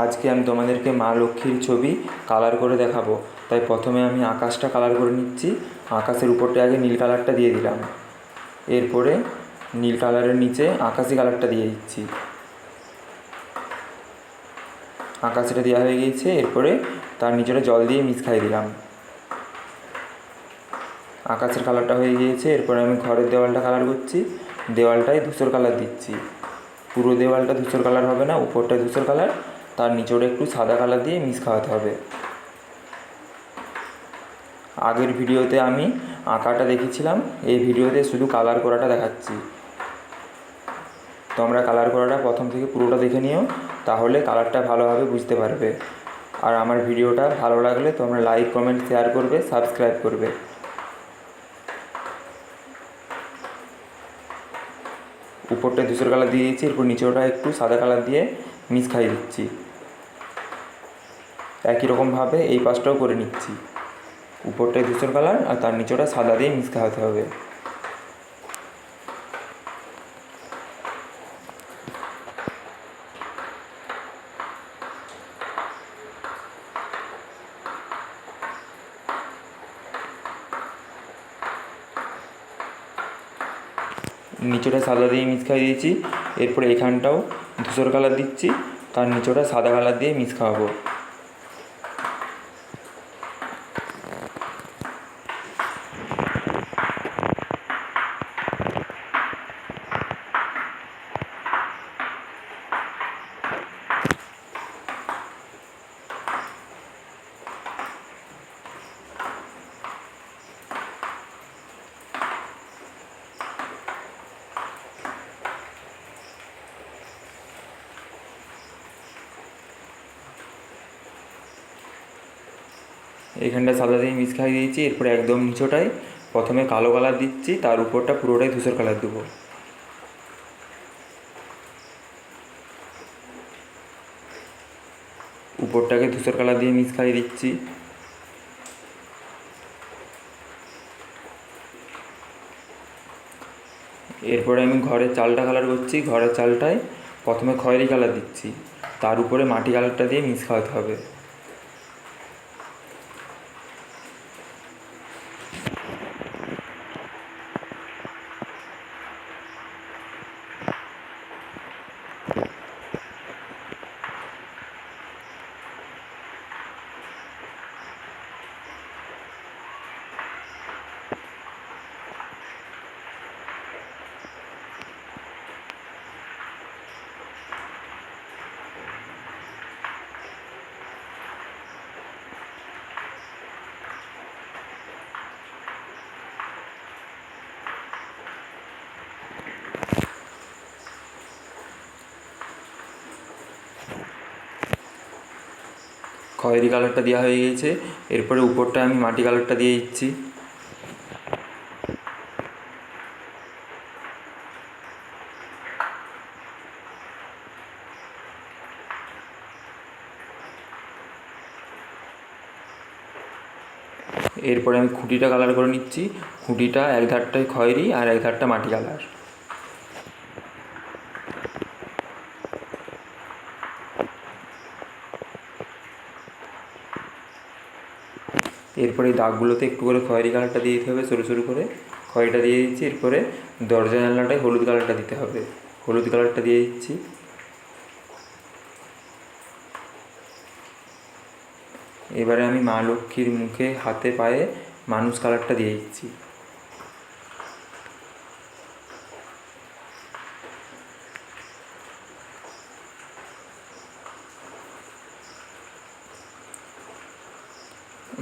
আজকে আমি তোমাদেরকে মা লক্ষ্মীর ছবি কালার করে দেখাবো। তাই প্রথমে আমি আকাশটা কালার করে নিচ্ছি। আকাশের উপরটা আগে নীল কালারটা দিয়ে দিলাম, এরপরে নীল কালারের নিচে আকাশি কালারটা দিয়ে দিচ্ছি। আকাশটা দেওয়া হয়ে গিয়েছে, এরপরে তার নিচেটা জল দিয়ে মিক্স খাইয়ে দিলাম। আকাশের কালারটা হয়ে গিয়েছে, এরপরে আমি ঘরের দেওয়ালটা কালার করছি। দেওয়ালটায় ধূসর কালার দিচ্ছি। পুরো দেওয়ালটা ধূসর কালার হবে না, উপরটা ধূসর কালার, তার নিচেটা একটু সাদা কালার দিয়ে মিক্স খাওয়াতে হবে। আগের ভিডিওতে আমি আঁকাটা দেখিয়েছিলাম, এই ভিডিওতে শুধু কালার করাটা দেখাচ্ছি। তোমরা কালার করাটা প্রথম থেকে পুরোটা দেখে নিও, তাহলে কালারটা ভালোভাবে বুঝতে পারবে। আর আমার ভিডিওটা ভালো লাগলে তোমরা লাইক, কমেন্ট, শেয়ার করবে, সাবস্ক্রাইব করবে। উপরটা ধূসর কালার দিয়ে দিচ্ছি, এরপর নিচেওটা একটু সাদা কালার দিয়ে মিক্স খাইয়ে দিচ্ছি। একই রকমভাবে এই পাশটাও করে নিচ্ছি। উপরটায় ধূসর কালার আর তার নিচেটা সাদা দিয়ে মিক্স খাওয়াতে হবে। নিচেটা সাদা দিয়ে মিক্স খাইয়ে দিয়েছি, এরপরে এখানটাও ধূসর কালার দিচ্ছি, তার নিচেটা সাদা কালার দিয়ে মিক্স খাওয়াবো। এইখানটা সাদা দিয়ে মিক্স খাইয়ে দিয়েছি, এরপরে একদম নিচটায় প্রথমে কালো কালার দিচ্ছি, তার উপরটা পুরোটাই ধূসর কালার দেবো। উপরটাকে ধূসর কালার দিয়ে মিক্স খাইয়ে দিচ্ছি। এরপরে আমি ঘরের চালটা কালার করছি। ঘরের চালটায় প্রথমে খয়েরি কালার দিচ্ছি, তার উপরে মাটি কালারটা দিয়ে মিক্স খাওয়াতে হবে। খয়েরি কালারটা দেওয়া হয়ে গেছে, এরপরে উপরটা আমি মাটি কালারটা দিয়ে দিচ্ছি। এরপরে আমি খুঁটিটা কালার করে নিচ্ছি। খুঁটিটা এক ধারটায় খয়েরি আর এক ধারটা মাটি কালার। এরপরে এই দাগগুলোতে একটু করে খয়েরি কালারটা দিয়ে দিতে হবে, সরু সরু করে খয়েরিটা দিয়ে দিচ্ছি। এরপরে দরজা জানলাটায় হলুদ কালারটা দিতে হবে, হলুদ কালারটা দিয়ে দিচ্ছি। এবারে আমি মা লক্ষ্মীর মুখে, হাতে, পায়ে মানুষ কালারটা দিয়ে দিচ্ছি।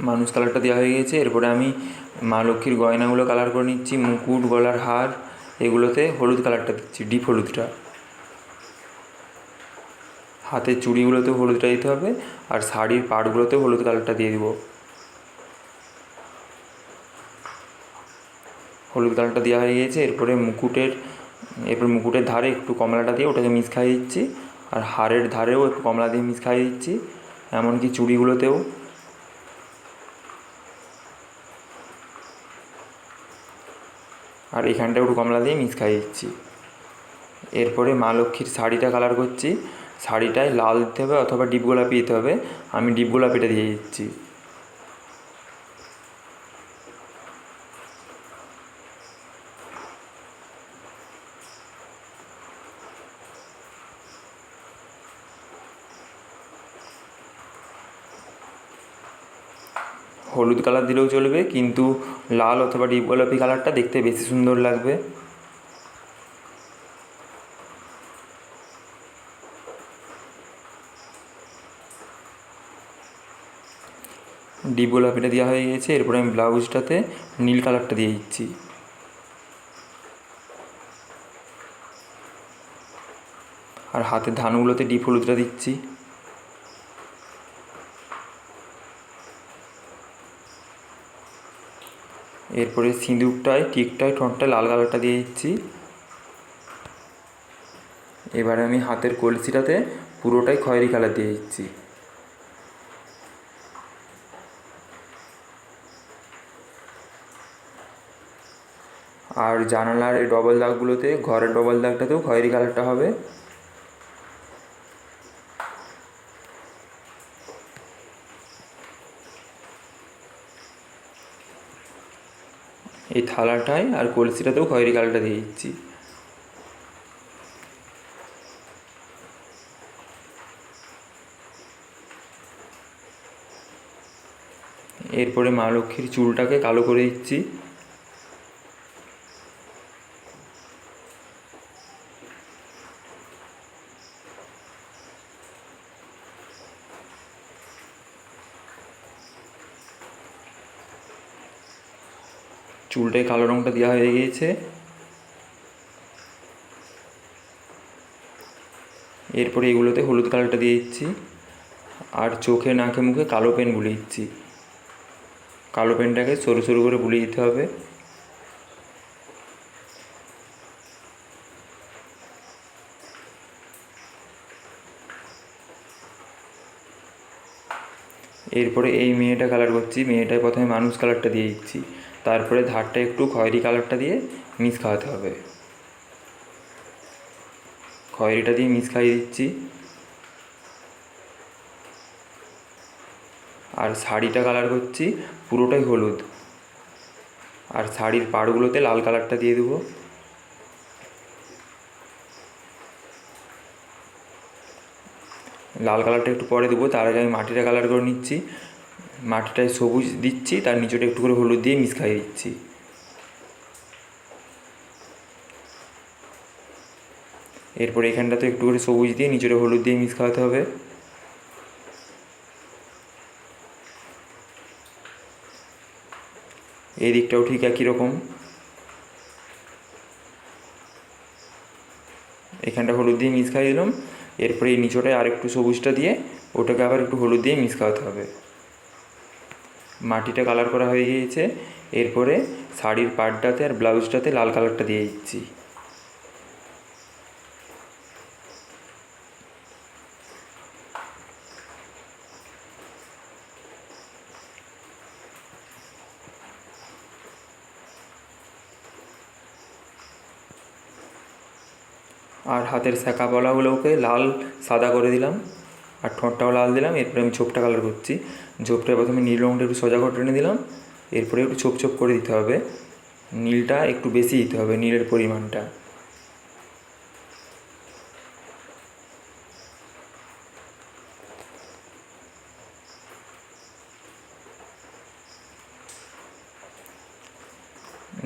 মানুষ কালারটা দেওয়া হয়ে গেছে, এরপরে আমি মা লক্ষ্মীর গয়নাগুলো কালার করে নিচ্ছি। মুকুট, গলার হার, এগুলোতে হলুদ কালারটা দিচ্ছি, ডিপ হলুদটা। হাতের চুড়িগুলোতেও হলুদটা দিতে হবে, আর শাড়ির পাড়গুলোতেও হলুদ কালারটা দিয়ে দিব। হলুদ কালারটা দেওয়া হয়ে গিয়েছে, এরপরে মুকুটের ধারে একটু কমলাটা দিয়ে ওটাকে মিক্স খাইয়ে দিচ্ছি, আর হারের ধারেও একটু কমলা দিয়ে মিক্স খাইয়ে দিচ্ছি, এমনকি চুড়িগুলোতেও। আর এখানটা একটু কমলা দিয়ে মিক্স খাইয়ে দিচ্ছি। এরপরে মা লক্ষ্মীর শাড়িটা কালার করছি। শাড়িটায় লাল দিতে হবে অথবা ডিপ গোলাপি দিতে হবে। আমি ডিপ গোলাপিটা দিয়ে দিচ্ছি। হলুদ কালার দিলেও চলবে, কিন্তু লাল অথবা ডিপ গোলাপি কালারটা দেখতে বেশি সুন্দর লাগবে। ডিপ গোলাপিটা দেওয়া হয়ে গেছে। এরপরে আমি ব্লাউজটাতে নীল কালারটা দিয়ে দিচ্ছি। আর হাতের ধানগুলোতে ডিপ হলুদটা দিচ্ছি। এরপরে সিঁদুরটায় টিকটায় ঠোঁটটায় লাল কালারটা দিয়ে দিচ্ছি। এবারে আমি হাতের কলসিটাতে পুরোটাই খয়েরি কালার দিয়ে দিচ্ছি। আর জানালার এই ডবল দাগগুলোতে, ঘরের ডবল দাগটাতেও খয়েরি কালারটা হবে। এই থালাটায় আর কলসিটাতেও খয়েরি কালারটা দিয়ে দিচ্ছি। এরপরে মা লক্ষ্মীর চুলটাকে কালো করে দিচ্ছি। চুলটায় কালো রঙটা দেওয়া হয়ে গিয়েছে। এরপরে এগুলোতে হলুদ কালারটা দিয়ে দিচ্ছি। আর চোখে নাকে মুখে কালো পেন বুলিয়ে দিচ্ছি। কালো পেনটাকে সরু সরু করে বুলিয়ে দিতে হবে। এরপরে এই মেয়েটা কালার করছি। মেয়েটায় প্রথমে মানুষ কালারটা দিয়ে দিচ্ছি, তারপরে ধারটা একটু খয়েরি কালারটা দিয়ে মিক্স খাওয়াতে হবে। খয়েরিটা দিয়ে মিক্স খাইয়ে দিচ্ছি। আর শাড়িটা কালার করছি পুরোটাই হলুদ, আর শাড়ির পাড়গুলোতে লাল কালারটা দিয়ে দেবো। লাল কালারটা একটু পরে দেবো, তার আগে আমি মাটিটা কালার করে নিচ্ছি। মাটিটায় সবুজ দিচ্ছি, তার নিচেটা একটু করে হলুদ দিয়ে মিক্স খাইয়ে দিচ্ছি। এরপর এখানটাতে একটু করে সবুজ দিয়ে নিচেটা হলুদ দিয়ে মিক্স খাওয়াতে হবে। এই দিকটাও ঠিক একই রকম। এখানটা হলুদ দিয়ে মিক্স খাইয়ে দিলাম। এরপরে এই নিচটায় আর একটু সবুজটা দিয়ে ওটাকে আবার একটু হলুদ দিয়ে মিক্স খাওয়াতে হবে। মাটিটা কালার করা হয়ে গিয়েছে। এরপরে শাড়ির পাড়টাতে আর ব্লাউজটাতে লাল কালারটা দিয়ে দিচ্ছি। আর হাতের শাঁখা পলাগুলোকে লাল সাদা করে দিলাম, আর ঠোঁটটাও লাল দিলাম। এরপরে আমি ছোপটা কালার করছি। ঝোপটা প্রথমে নীল রঙটা একটু সোজা করে টেনে দিলাম। এরপরে একটু ছোপ ছোপ করে দিতে হবে। নীলটা একটু বেশি দিতে হবে, নীলের পরিমাণটা।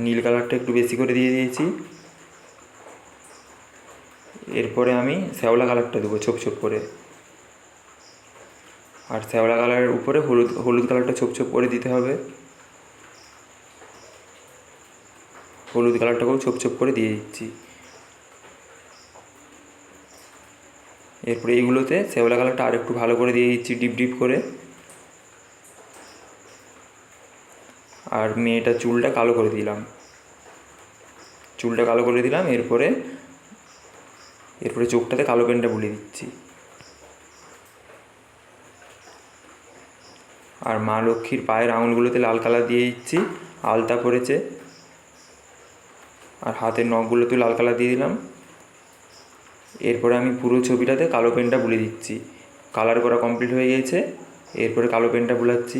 নীল কালারটা একটু বেশি করে দিয়ে দিয়েছি। এরপরে আমি শ্যাওলা কালারটা দেবো ছোপ ছোপ করে। আর শ্যাওলা কালারের উপরে হলুদ কালারটা ছোপ ছোপ করে দিতে হবে। হলুদ কালারটাকেও ছোপ ছোপ করে দিয়ে দিচ্ছি। এরপরে এইগুলোতে শ্যাওলা কালারটা আর একটু ভালো করে দিয়ে দিচ্ছি, ডিপ ডিপ করে। আর মেয়েটা চুলটা কালো করে দিলাম। এরপরে চোখটাতে কালো পেনটা বুলিয়ে দিচ্ছি। আর মা লক্ষ্মীর পায়ের আঙুলগুলোতে লাল কালার দিয়ে দিচ্ছি, আলতা পড়েছে। আর হাতের নখগুলোতেও লাল কালার দিয়ে দিলাম। এরপরে আমি পুরো ছবিটাতে কালো পেনটা বুলিয়ে দিচ্ছি। কালার করা কমপ্লিট হয়ে গিয়েছে, এরপরে কালো পেনটা বুলাচ্ছি।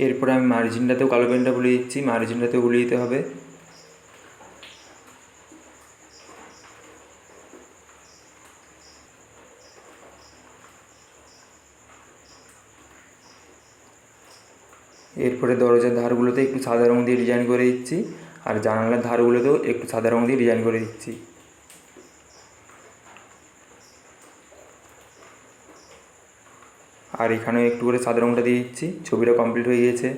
এরপরে আমি মার্জিনটাতেও কালো পেনটা বুলিয়ে দিচ্ছি, মার্জিনটাতেও বুলিয়ে দিতে হবে। এরপরে দরজার ধারগুলোতে একটু সাদা রঙ দিয়ে ডিজাইন করে দিচ্ছি, আর জানালার ধারগুলোতেও একটু সাদা রঙ দিয়ে ডিজাইন করে দিচ্ছি। আর এখানেও একটু করে সাদা রঙটা দিয়ে দিচ্ছি। ছবিটা কমপ্লিট হয়ে গিয়েছে।